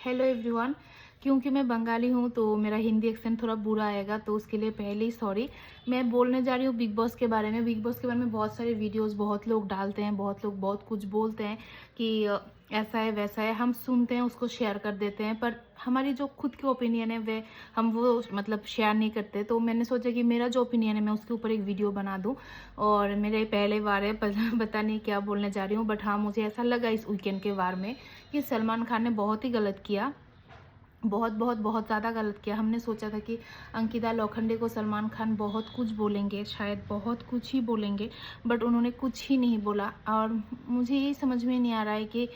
Hello everyone. क्योंकि मैं बंगाली हूँ तो मेरा हिंदी एक्सेंट थोड़ा बुरा आएगा, तो उसके लिए पहले ही सॉरी। मैं बोलने जा रही हूँ बिग बॉस के बारे में। बिग बॉस के बारे में बहुत सारे वीडियोस बहुत लोग डालते हैं, बहुत लोग बहुत कुछ बोलते हैं कि ऐसा है वैसा है। हम सुनते हैं, उसको शेयर कर देते हैं, पर हमारी जो खुद की ओपिनियन है वे हम वो मतलब शेयर नहीं करते। तो मैंने सोचा कि मेरा जो ओपिनियन है मैं उसके ऊपर एक वीडियो बना दूँ। और मेरे पहले बार है, पता नहीं क्या बोलने जा रही हूँ, बट हाँ मुझे ऐसा लगा इस वीकेंड के बार में कि सलमान खान ने बहुत ही गलत किया। बहुत बहुत बहुत ज़्यादा गलत किया। हमने सोचा था कि अंकिता लोखंडे को सलमान खान बहुत कुछ बोलेंगे, शायद बहुत कुछ ही बोलेंगे, बट उन्होंने कुछ ही नहीं बोला। और मुझे यही समझ में नहीं आ रहा है कि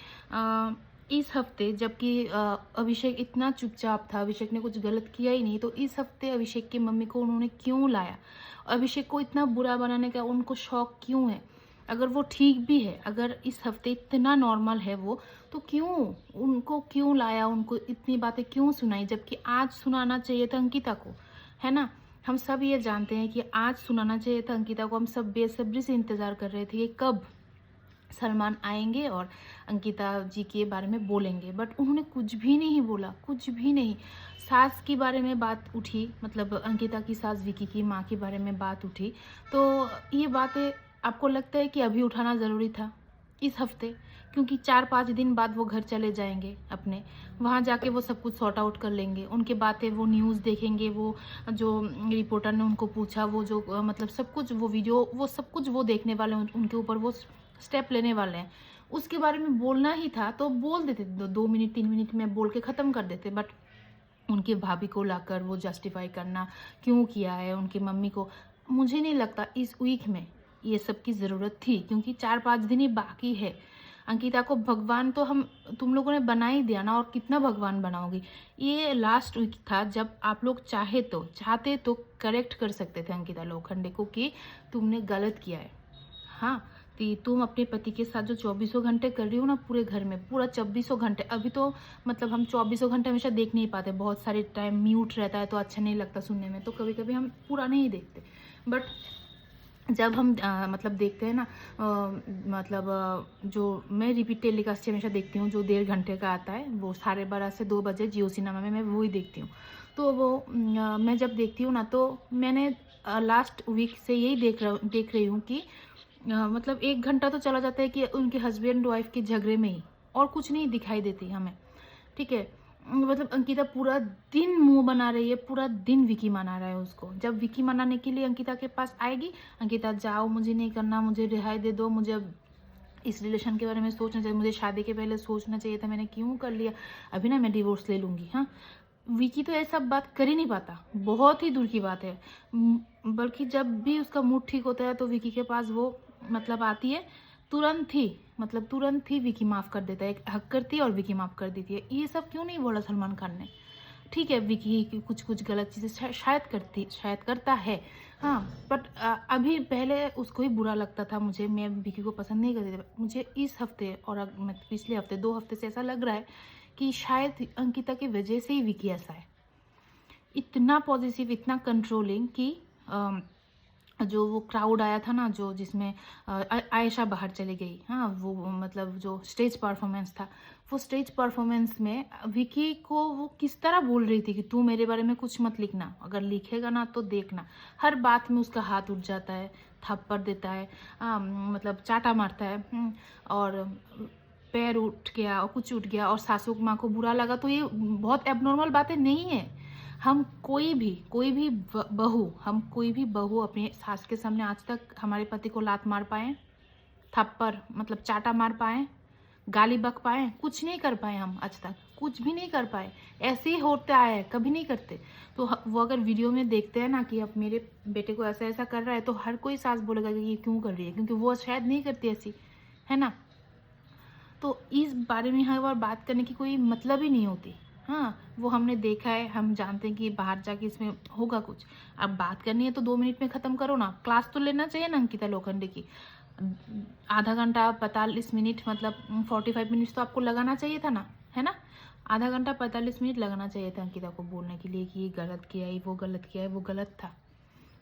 इस हफ्ते जबकि अभिषेक इतना चुपचाप था, अभिषेक ने कुछ गलत किया ही नहीं, तो इस हफ्ते अभिषेक की मम्मी को उन्होंने क्यों लाया? अभिषेक को इतना बुरा बनाने का उनको शौक क्यों है? अगर वो ठीक भी है, अगर इस हफ्ते इतना नॉर्मल है वो, तो क्यों उनको क्यों लाया, उनको इतनी बातें क्यों सुनाई? जबकि आज सुनाना चाहिए था अंकिता को, है ना। हम सब ये जानते हैं कि आज सुनाना चाहिए था अंकिता को। हम सब बेसब्री से इंतज़ार कर रहे थे कि कब सलमान आएंगे और अंकिता जी के बारे में बोलेंगे, बट उन्होंने कुछ भी नहीं बोला, कुछ भी नहीं। सास के बारे में बात उठी, मतलब अंकिता की सास विकी की माँ के बारे में बात उठी, तो ये बातें आपको लगता है कि अभी उठाना ज़रूरी था इस हफ्ते? क्योंकि 4-5 दिन बाद वो घर चले जाएंगे अपने, वहाँ जाके वो सब कुछ सॉर्ट आउट कर लेंगे। उनके बातें वो न्यूज़ देखेंगे, वो जो रिपोर्टर ने उनको पूछा, वो जो मतलब सब कुछ वो वीडियो वो सब कुछ वो देखने वाले हैं, उनके ऊपर वो स्टेप लेने वाले हैं। उसके बारे में बोलना ही था तो बोल देते, 2 मिनट 3 मिनट में बोल के ख़त्म कर देते। बट उनकी भाभी को लाकर वो जस्टिफाई करना क्यों किया है, उनकी मम्मी को, मुझे नहीं लगता इस वीक में ये सब की ज़रूरत थी। क्योंकि 4-5 दिन ही बाकी है। अंकिता को भगवान तो हम तुम लोगों ने बना ही दिया ना, और कितना भगवान बनाओगी? ये लास्ट वीक था जब आप लोग चाहते तो करेक्ट कर सकते थे अंकिता लोखंडे को कि तुमने गलत किया है। हाँ, कि तुम अपने पति के साथ जो 24 घंटे कर रही हो ना पूरे घर में, पूरा 24 घंटे। अभी तो मतलब हम 24 घंटे हमेशा देख नहीं पाते, बहुत सारे टाइम म्यूट रहता है तो अच्छा नहीं लगता सुनने में, तो कभी कभी हम पूरा नहीं देखते। बट जब हम मतलब देखते हैं ना, जो मैं रिपीट टेलीकास्ट हमेशा देखती हूँ, जो 1.5 घंटे का आता है, वो 12:30 से 2 बजे जियो सिनेमा में मैं वो ही देखती हूँ। तो वो मैं जब देखती हूँ ना, तो मैंने लास्ट वीक से यही देख रही हूँ कि मतलब 1 घंटा तो चला जाता है कि उनके हस्बैंड वाइफ के झगड़े में ही, और कुछ नहीं दिखाई देती हमें। ठीक है, मतलब अंकिता पूरा दिन मुंह बना रही है, पूरा दिन विकी मना रहा है उसको। जब विकी मनाने के लिए अंकिता के पास आएगी, अंकिता जाओ, मुझे नहीं करना, मुझे रिहाई दे दो, मुझे अब इस रिलेशन के बारे में सोचना चाहिए, मुझे शादी के पहले सोचना चाहिए था, मैंने क्यों कर लिया, अभी ना मैं डिवोर्स ले लूँगी। हाँ, विकी तो ऐसा बात कर ही नहीं पाता, बहुत ही दूर की बात है। बल्कि जब भी उसका मूड ठीक होता है तो विकी के पास वो मतलब आती है, तुरंत ही विकी माफ़ कर देता है, एक हक करती है और विकी माफ़ कर देती है। ये सब क्यों नहीं बोला सलमान खान ने? ठीक है, विकी की कुछ कुछ गलत चीज़ें शायद करता है, हाँ, बट अभी पहले उसको ही बुरा लगता था मुझे, मैं विकी को पसंद नहीं करती थी। मुझे इस हफ्ते और मतलब पिछले हफ्ते 2 हफ्ते से ऐसा लग रहा है कि शायद अंकिता की वजह से ही विकी ऐसा है, इतना पॉजिटिव, इतना कंट्रोलिंग कि जो वो क्राउड आया था ना, जो जिसमें आयशा बाहर चली गई, हाँ, वो मतलब जो स्टेज परफॉर्मेंस था, वो स्टेज परफॉर्मेंस में विकी को वो किस तरह बोल रही थी कि तू मेरे बारे में कुछ मत लिखना, अगर लिखेगा ना तो देखना। हर बात में उसका हाथ उठ जाता है, थप्पड़ देता है, मतलब चाटा मारता है, और पैर उठ गया और कुछ उठ गया और सासू माँ को बुरा लगा, तो ये बहुत एबनॉर्मल बातें नहीं है। हम कोई भी बहू अपने सास के सामने आज तक हमारे पति को लात मार पाए, थप्पड़ मतलब चाटा मार पाए, गाली बक पाए? कुछ नहीं कर पाए, हम आज तक कुछ भी नहीं कर पाए। ऐसे ही होते आए हैं, कभी नहीं करते। तो वो अगर वीडियो में देखते हैं ना कि अब मेरे बेटे को ऐसा ऐसा कर रहा है, तो हर कोई सास बोलेगा कि ये क्यों कर रही है, क्योंकि वो शायद नहीं करती ऐसी, है ना। तो इस बारे में हर बार बात करने की कोई मतलब ही नहीं होती। हाँ, वो हमने देखा है, हम जानते हैं कि बाहर जाके इसमें होगा कुछ। अब बात करनी है तो 2 मिनट में ख़त्म करो ना। क्लास तो लेना चाहिए ना अंकिता लोखंडे की। आधा घंटा 45 मिनट मतलब 45 मिनट्स तो आपको लगाना चाहिए था ना, है ना। आधा घंटा 45 मिनट लगाना चाहिए था अंकिता को बोलने के लिए कि ये गलत किया है, वो गलत किया है, वो गलत था,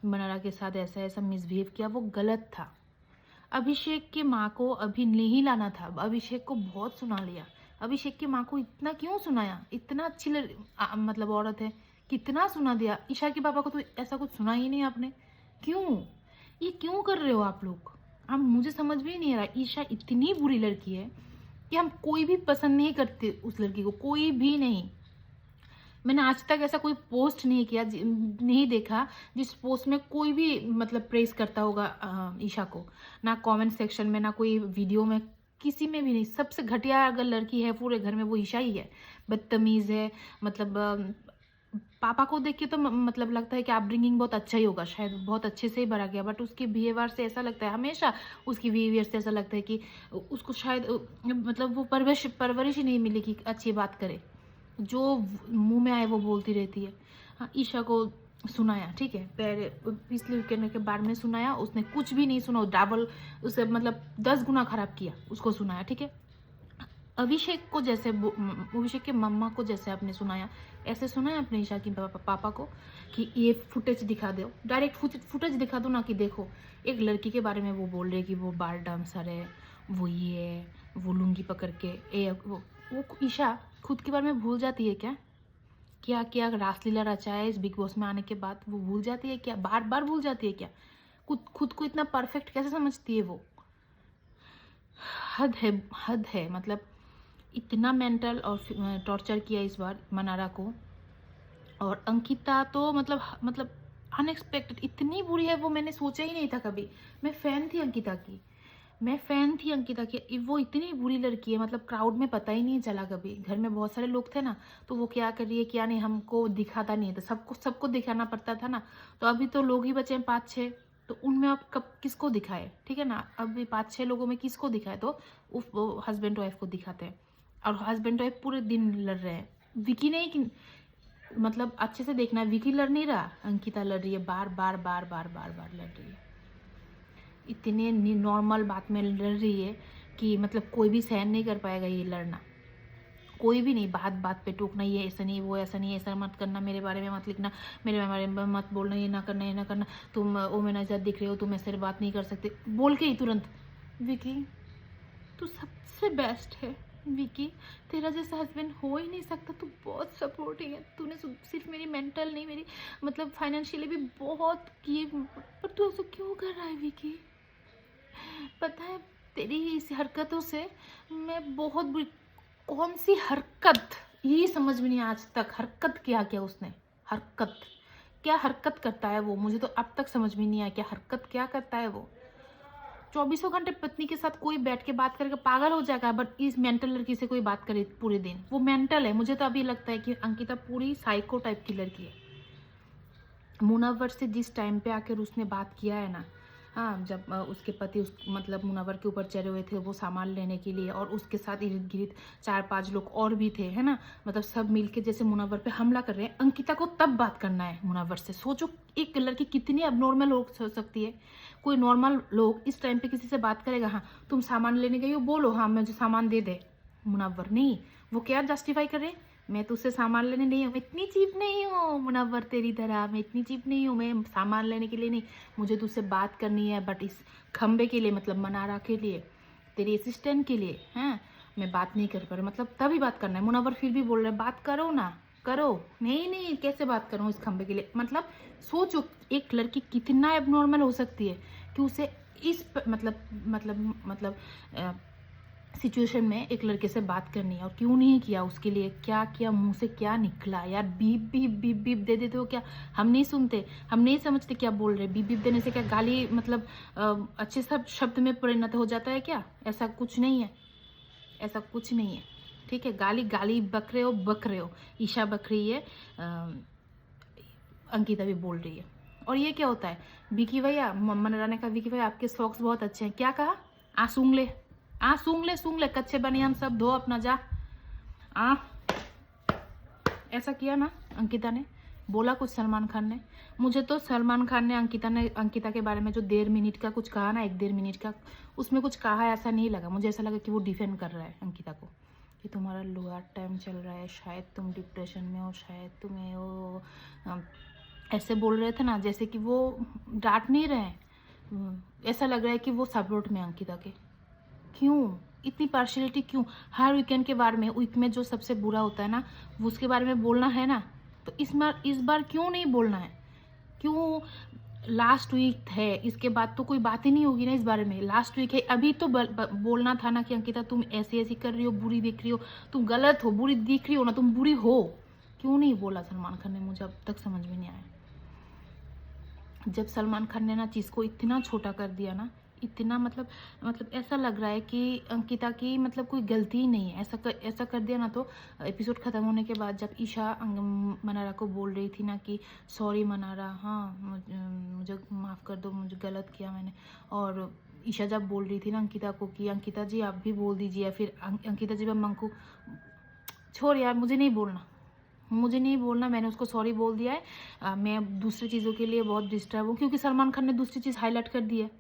मनारा के साथ ऐसा ऐसा मिसबिहेव किया, वो गलत था। अभिषेक की माँ को अभी नहीं लाना था, अभिषेक को बहुत सुना लिया, अभिषेक की माँ को इतना क्यों सुनाया? इतना अच्छी मतलब औरत है, कितना सुना दिया। ईशा के पापा को तो ऐसा कुछ सुना ही नहीं आपने, क्यों? ये क्यों कर रहे हो आप लोग? अब मुझे समझ में ही नहीं आ रहा। ईशा इतनी बुरी लड़की है कि हम कोई भी पसंद नहीं करते उस लड़की को, कोई भी नहीं। मैंने आज तक ऐसा कोई पोस्ट नहीं किया, नहीं देखा जिस पोस्ट में कोई भी मतलब प्रेस करता होगा ईशा को। ना कमेंट सेक्शन में, ना कोई वीडियो में, किसी में भी नहीं। सबसे घटिया अगर लड़की है पूरे घर में वो ईशा ही है। बदतमीज है, मतलब पापा को देख के तो मतलब लगता है कि अपब्रिंगिंग बहुत अच्छा ही होगा, शायद बहुत अच्छे से ही भरा गया, बट उसके बिहेवियर से ऐसा लगता है, हमेशा उसकी बिहेवियर से ऐसा लगता है कि उसको शायद मतलब वो परवरिश ही नहीं मिली कि अच्छी बात करे। जो मुंह में आए वो बोलती रहती है। हाँ, ईशा को सुनाया, ठीक है, पहले पिछले वीकेंड के बारे में सुनाया, उसने कुछ भी नहीं सुना, डबल उसे मतलब 10 गुना खराब किया, उसको सुनाया, ठीक है। अभिषेक को जैसे अभिषेक के मम्मा को जैसे आपने सुनाया, ऐसे सुनाया अपने ईशा की पापा को कि ये फुटेज दिखा दो, डायरेक्ट फुटेज दिखा दो ना, कि देखो एक लड़की के बारे में वो बोल रहे कि वो बार डांसर है, वो ये है, वो लुंगी पकड़ के वो ईशा खुद के बारे में भूल जाती है क्या? क्या क्या रासलीला रचा है इस बिग बॉस में आने के बाद, वो भूल जाती है क्या? बार बार भूल जाती है क्या? खुद को इतना परफेक्ट कैसे समझती है वो? हद है, हद है। मतलब इतना मेंटल और टॉर्चर किया इस बार मनारा को। और अंकिता तो मतलब अनएक्सपेक्टेड इतनी बुरी है, वो मैंने सोचा ही नहीं था कभी। मैं फ़ैन थी अंकिता की, मैं फ़ैन थी अंकिता की। वो इतनी बुरी लड़की है, मतलब क्राउड में पता ही नहीं चला कभी। घर में बहुत सारे लोग थे ना, तो वो क्या कर रही है क्या नहीं हमको दिखाता नहीं था, सबको दिखाना पड़ता था ना। तो अभी तो लोग ही बचे हैं 5-6, तो उनमें आप कब किसको दिखाए, ठीक है ना? अभी 5-6 लोगों में किसको दिखाए? तो वो हस्बैंड वाइफ को दिखाते हैं, और हस्बैंड वाइफ पूरे दिन लड़ रहे हैं। विकी नहीं कि मतलब अच्छे से देखना, विकी लड़ नहीं रहा, अंकिता लड़ रही है, बार बार बार बार बार बार लड़ रही है। इतने नॉर्मल बात में लड़ रही है कि मतलब कोई भी सहन नहीं कर पाएगा ये लड़ना, कोई भी नहीं। बात बात पे टोकना, ये ऐसा नहीं, वो ऐसा नहीं, ऐसा मत करना, मेरे बारे में मत लिखना, मेरे बारे में मत बोलना, ये ना करना, ये ना करना, तुम ओ मेरा इज्जत दिख रहे हो, तुम ऐसे बात नहीं कर सकते, बोल के ही तुरंत। विकी तू सबसे बेस्ट है, विकी तेरा जैसा हस्बैंड हो ही नहीं सकता, तू बहुत सपोर्टिंग है। तूने सिर्फ मेरी मेंटल नहीं, मेरी मतलब फाइनेंशियली भी बहुत किए, पर तू ऐसा क्यों कर रहा है विकी? पता है तेरी इस हरकतों से मैं बहुत बुरी। कौन सी हरकत, यही समझ में नहीं आज तक। हरकत क्या क्या उसने, हरकत क्या हरकत करता है वो, मुझे तो अब तक समझ में नहीं आया क्या हरकत क्या करता है वो। 24 घंटे पत्नी के साथ कोई बैठ के बात करके पागल हो जाएगा, बट इस मेंटल लड़की से कोई बात करे पूरे दिन, वो मेंटल है। मुझे तो अभी लगता है कि अंकिता पूरी साइको टाइप की लड़की है। मुनावर से जिस टाइम पे आकर उसने बात किया है ना, हाँ, जब उसके पति मतलब मुनावर के ऊपर चढ़े हुए थे वो सामान लेने के लिए, और उसके साथ इर्द गिर्द 4-5 लोग और भी थे, है ना, मतलब सब मिलके जैसे मुनावर पे हमला कर रहे हैं। अंकिता को तब बात करना है मुनावर से। सोचो एक लड़की कितनी अबनॉर्मल हो सकती है। कोई नॉर्मल लोग इस टाइम पे किसी से बात करेगा, हाँ तुम सामान लेने गई हो, बोलो हाँ मुझे सामान दे दे। मुनावर नहीं, वो क्या जस्टिफाई करे, मैं तुझसे सामान लेने नहीं हूँ, मैं इतनी चीप नहीं हूँ मुनव्वर तेरी तरह, मैं इतनी चीप नहीं हूँ, मैं सामान लेने के लिए नहीं, मुझे तुझसे बात करनी है, बट इस खंबे के लिए, मतलब मनारा के लिए, तेरी असिस्टेंट के लिए, हैं मैं बात नहीं कर पा रही, मतलब तभी बात करना है। मुनव्वर फिर भी बोल रहे बात करो ना, करो। नहीं नहीं कैसे बात करूँ इस खंबे के लिए? मतलब सोचो एक लड़की कितना एबनॉर्मल हो सकती है कि उसे इस मतलब सिचुएशन में एक लड़के से बात करनी है, और क्यों नहीं किया, उसके लिए क्या किया, मुंह से क्या निकला यार। बीप बीप बीप बीप दे देते हो क्या? हम नहीं सुनते, हम नहीं समझते क्या बोल रहे? बीप बीप देने से क्या गाली मतलब अच्छे सब शब्द में परिणत हो जाता है क्या? ऐसा कुछ नहीं है, ऐसा कुछ नहीं है, ठीक है। गाली गाली बक रहे हो, ईशा बक रही है, अंकिता भी बोल रही है। और ये क्या होता है, विकी भैया, मम्मा ने कहा विकी भैया आपके सॉक्स बहुत अच्छे हैं, क्या कहा? आ सूंघ ले, आ सूंघ ले कच्चे बनियान सब धो अपना, जा आ। ऐसा किया ना अंकिता ने, बोला कुछ सलमान खान ने। मुझे तो सलमान खान ने अंकिता के बारे में जो 1.5 मिनट का कुछ कहा ना, 1-1.5 मिनट का, उसमें कुछ कहा ऐसा नहीं लगा मुझे। ऐसा लगा कि वो डिफेंड कर रहा है अंकिता को, कि तुम्हारा लोअर टाइम चल रहा है, शायद तुम डिप्रेशन में हो, शायद तुम्हें वो ऐसे बोल रहे थे ना, जैसे कि वो डांट नहीं रहे हैं। ऐसा लग रहा है कि वो सपोर्ट में अंकिता के। क्यों इतनी पार्शियलिटी क्यों? हर वीकेंड के बारे में, वीक में जो सबसे बुरा होता है ना, वो उसके बारे में बोलना है ना, तो इस बार क्यों नहीं बोलना है? क्यों? लास्ट वीक है, इसके बाद तो कोई बात ही नहीं होगी ना इस बारे में। लास्ट वीक है, अभी तो बोलना था ना कि अंकिता तुम ऐसी ऐसी कर रही हो, बुरी दिख रही हो, तुम गलत हो, बुरी दिख रही हो ना, तुम बुरी हो। क्यों नहीं बोला सलमान खान ने? मुझे अब तक समझ में नहीं आया। जब सलमान खान ने ना चीज़ को इतना छोटा कर दिया ना, इतना मतलब ऐसा लग रहा है कि अंकिता की मतलब कोई गलती ही नहीं है। ऐसा कर दिया ना, तो एपिसोड ख़त्म होने के बाद जब ईशा मनारा को बोल रही थी ना कि सॉरी मनारा, हाँ मुझे माफ़ कर दो, मुझे गलत किया मैंने, और ईशा जब बोल रही थी ना अंकिता को कि अंकिता जी आप भी बोल दीजिए, या फिर अंकिता जी मंकू, छोड़ यार, मुझे नहीं बोलना, मैंने उसको सॉरी बोल दिया है। मैं दूसरी चीज़ों के लिए बहुत डिस्टर्ब हूँ, क्योंकि सलमान खान ने दूसरी चीज़ हाईलाइट कर दी है।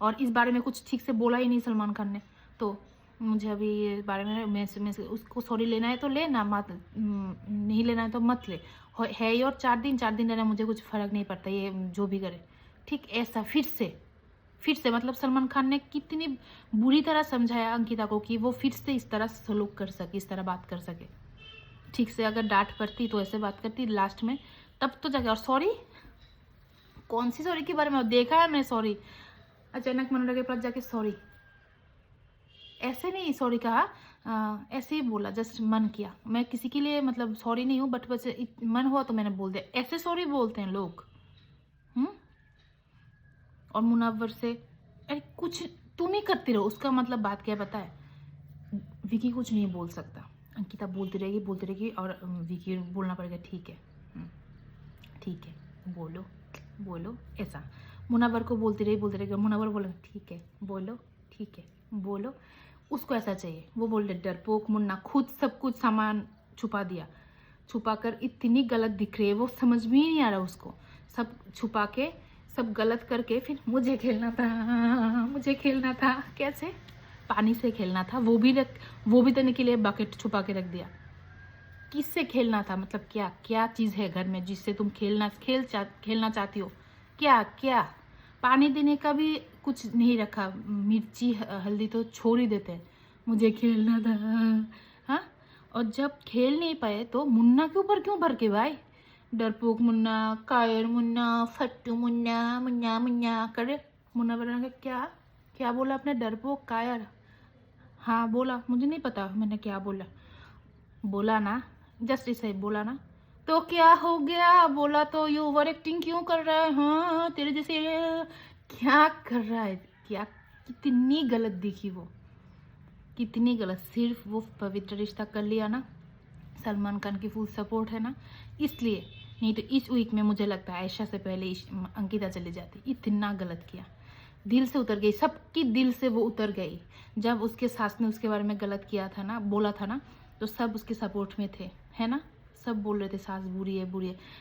और इस बारे में कुछ ठीक से बोला ही नहीं सलमान खान ने, तो मुझे अभी ये बारे में मैं उसको सॉरी लेना है तो लेना, मत नहीं लेना है तो मत ले। है ही और 4 दिन रहना, मुझे कुछ फ़र्क नहीं पड़ता, ये जो भी करे। ठीक ऐसा फिर से मतलब सलमान खान ने कितनी बुरी तरह समझाया अंकिता को कि वो फिर से इस तरह सलूक कर सके, इस तरह बात कर सके। ठीक से अगर डांट पड़ती तो ऐसे बात करती लास्ट में, तब तो जाके। और सॉरी, कौन सी सॉरी के बारे में देखा है मैंने? सॉरी अचानक मनोरा के पास जाके सॉरी, ऐसे नहीं सॉरी कहा, ऐसे ही बोला, जस्ट मन किया। मैं किसी के लिए मतलब सॉरी नहीं हूँ, बट बस मन हुआ तो मैंने बोल दिया। ऐसे सॉरी बोलते हैं लोग। और मुनव्वर से, अरे कुछ तुम ही करती रहो, उसका मतलब बात क्या पता है? विकी कुछ नहीं बोल सकता, अंकिता बोलती रहेगी और विकी बोलना पड़ेगा ठीक है, बोलो ऐसा। मुनव्वर को बोलती रहेगी, मुनव्वर बोले ठीक है बोलो। उसको ऐसा चाहिए, वो बोल रहे डरपोक मुन्ना, खुद सब कुछ सामान छुपा कर इतनी गलत दिख रही है, वो समझ में ही नहीं आ रहा उसको। सब छुपा के, सब गलत करके, फिर मुझे खेलना था। कैसे? पानी से खेलना था, वो भी देने के लिए बकेट छुपा के रख दिया। किससे खेलना था? मतलब क्या चीज़ है घर में जिससे तुम खेलना चाहती हो? क्या? पानी देने का भी कुछ नहीं रखा, मिर्ची हल्दी तो छोड़ ही देते हैं। मुझे खेलना था, हाँ। और जब खेल नहीं पाए तो मुन्ना के ऊपर क्यों भर के भाई? डरपोक मुन्ना, कायर मुन्ना, फट्टू मुन्ना करे। मुन्ना बना के क्या बोला आपने? डरपोक, कायर? हाँ बोला, मुझे नहीं पता मैंने क्या बोला ना, जस्ट इसे बोला ना। तो क्या हो गया? बोला तो ये ओवर एक्टिंग क्यों कर रहा है? हाँ तेरे जैसे क्या कर रहा है? क्या कितनी गलत दिखी वो, कितनी गलत। सिर्फ वो पवित्र रिश्ता कर लिया ना, सलमान खान की फुल सपोर्ट है ना, इसलिए। नहीं तो इस वीक में मुझे लगता है आयशा से पहले अंकिता चली जाती। इतना गलत किया, दिल से उतर गई, सबकी दिल से वो उतर गई। जब उसके सास ने उसके बारे में गलत किया था ना, बोला था ना, तो सब उसके सपोर्ट में थे, है ना? सब बोल रहे थे सास बुरी है।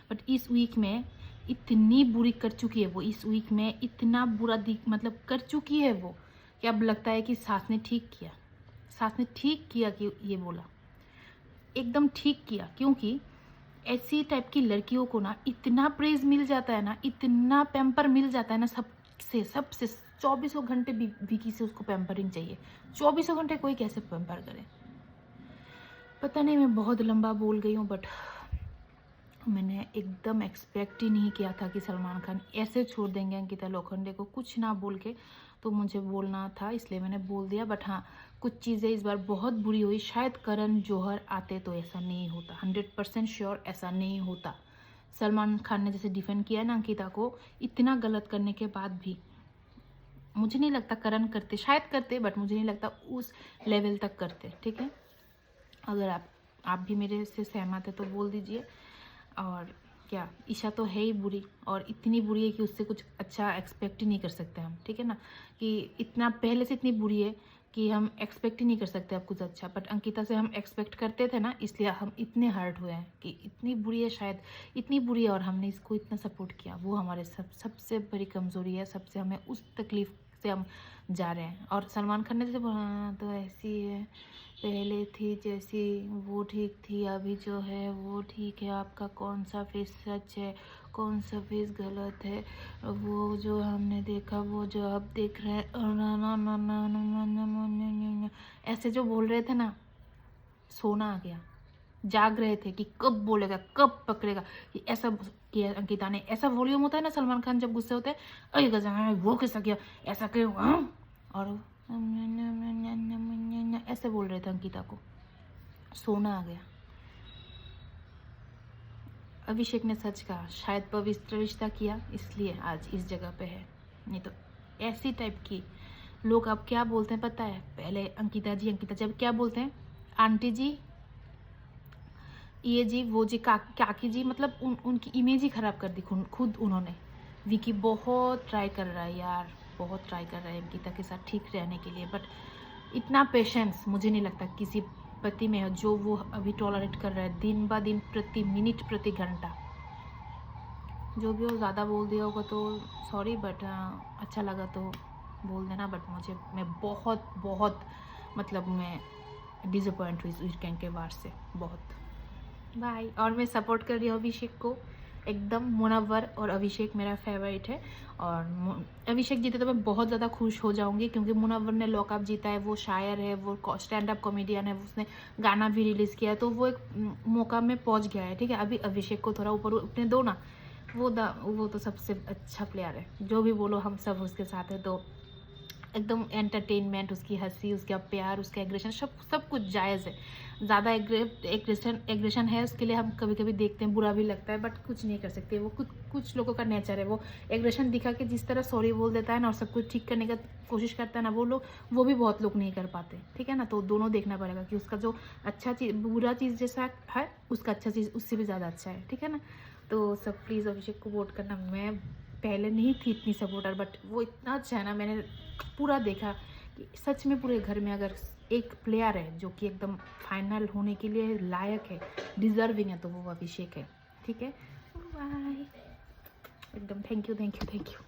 बट इस वीक में इतनी बुरी कर चुकी है वो, इस वीक में इतना बुरा मतलब कर चुकी है वो, कि अब लगता है कि सास ने ठीक किया कि ये बोला, एकदम ठीक किया। क्योंकि ऐसी टाइप की लड़कियों को ना इतना प्रेज मिल जाता है ना, इतना पैम्पर मिल जाता है ना, सबसे 24 घंटे विकी से उसको पैम्परिंग चाहिए। 24 घंटे कोई कैसे पैम्पर करे? पता नहीं, मैं बहुत लंबा बोल गई हूँ, बट मैंने एकदम एक्सपेक्ट ही नहीं किया था कि सलमान खान ऐसे छोड़ देंगे अंकिता लोखंडे को कुछ ना बोल के। तो मुझे बोलना था, इसलिए मैंने बोल दिया। बट हाँ, कुछ चीज़ें इस बार बहुत बुरी हुई। शायद करण जौहर आते तो ऐसा नहीं होता, 100% श्योर ऐसा नहीं होता। सलमान खान ने जैसे डिफेंड किया ना अंकिता को, इतना गलत करने के बाद भी मुझे नहीं लगता करण करते, शायद करते, बट मुझे नहीं लगता उस लेवल तक करते। ठीक है, अगर आप भी मेरे से सहमत है तो बोल दीजिए। और क्या, ईशा तो है ही बुरी, और इतनी बुरी है कि उससे कुछ अच्छा एक्सपेक्ट ही नहीं कर सकते हम। ठीक है ना, कि इतना पहले से इतनी बुरी है कि हम एक्सपेक्ट ही नहीं कर सकते अब कुछ अच्छा। बट अंकिता से हम एक्सपेक्ट करते थे ना, इसलिए हम इतने हर्ट हुए हैं कि इतनी बुरी है, शायद इतनी बुरी है, और हमने इसको इतना सपोर्ट किया। वो हमारे सबसे बड़ी कमज़ोरी है, सबसे हमें उस तकलीफ़ से हम जा रहे हैं। और सलमान खान ने जैसे हाँ तो ऐसी है, पहले थी जैसी वो ठीक थी, अभी जो है वो ठीक है, आपका कौन सा फेस सच है, कौन सा फेस गलत है, वो जो हमने देखा वो जो अब देख रहे हैं, ऐसे जो बोल रहे थे ना, सोना आ गया। जाग रहे थे कि कब बोलेगा, कब पकड़ेगा। ये ऐसा किया अंकिता ने, ऐसा वॉल्यूम होता है ना सलमान खान जब गुस्से होते हैं, अरे गजब वो कैसा किया, ऐसा क्यों, और ऐसे बोल रहे थे अंकिता को। सोना आ गया। अभिषेक ने सच कहा, शायद पवित्र रिश्ता किया इसलिए आज इस जगह पे है, नहीं तो ऐसी टाइप की लोग अब क्या बोलते हैं पता है। पहले अंकिता जब क्या बोलते हैं, आंटी जी, ये जी, वो जी, काकी जी, मतलब उनकी इमेज ही खराब कर दी खुद उन्होंने। विकी बहुत ट्राई कर रहा है यार, बहुत ट्राई कर रहा है अंकिता के साथ ठीक रहने के लिए, बट इतना पेशेंस मुझे नहीं लगता किसी पति में है जो वो अभी टॉलरेट कर रहा है दिन ब दिन, प्रति मिनट, प्रति घंटा। जो भी हो, ज़्यादा बोल दिया होगा तो सॉरी, बट अच्छा लगा तो बोल देना। बट मैं बहुत मतलब मैं डिसअपॉइंट हुई इस वीकेंड के बाद से बहुत। बाय। और मैं सपोर्ट कर रही हूँ अभिषेक को एकदम। मुनव्वर और अभिषेक मेरा फेवरेट है, और अभिषेक जीते तो मैं बहुत ज़्यादा खुश हो जाऊंगी, क्योंकि मुनव्वर ने लॉकअप जीता है, वो शायर है, वो स्टैंड अप कॉमेडियन है, उसने गाना भी रिलीज़ किया है, तो वो एक मौका में पहुंच गया है। ठीक है, अभी अभिषेक को थोड़ा ऊपर उठने दो ना, वो तो सबसे अच्छा प्लेयर है, जो भी बोलो हम सब उसके साथ है। तो एकदम एंटरटेनमेंट, उसकी हंसी, उसका प्यार, उसका एग्रेशन, सब कुछ जायज़ है। ज़्यादा एग्रेशन है उसके लिए हम कभी कभी देखते हैं, बुरा भी लगता है, बट कुछ नहीं कर सकते। वो कुछ लोगों का नेचर है, वो एग्रेशन दिखा के जिस तरह सॉरी बोल देता है ना और सब कुछ ठीक करने का कोशिश करता है ना, वो भी बहुत लोग नहीं कर पाते। ठीक है ना, तो दोनों देखना पड़ेगा कि उसका जो अच्छा चीज़, बुरा चीज़ जैसा है, उसका अच्छा चीज़ उससे भी ज़्यादा अच्छा है। ठीक है ना, तो सब प्लीज़ अभिषेक को वोट करना। मैं पहले नहीं थी इतनी सपोर्टर, बट वो इतना अच्छा है ना, मैंने पूरा देखा कि सच में पूरे घर में अगर एक प्लेयर है जो कि एकदम फाइनल होने के लिए लायक है, डिजर्विंग है, तो वो अभिषेक है। ठीक है, बाय एकदम। Thank you.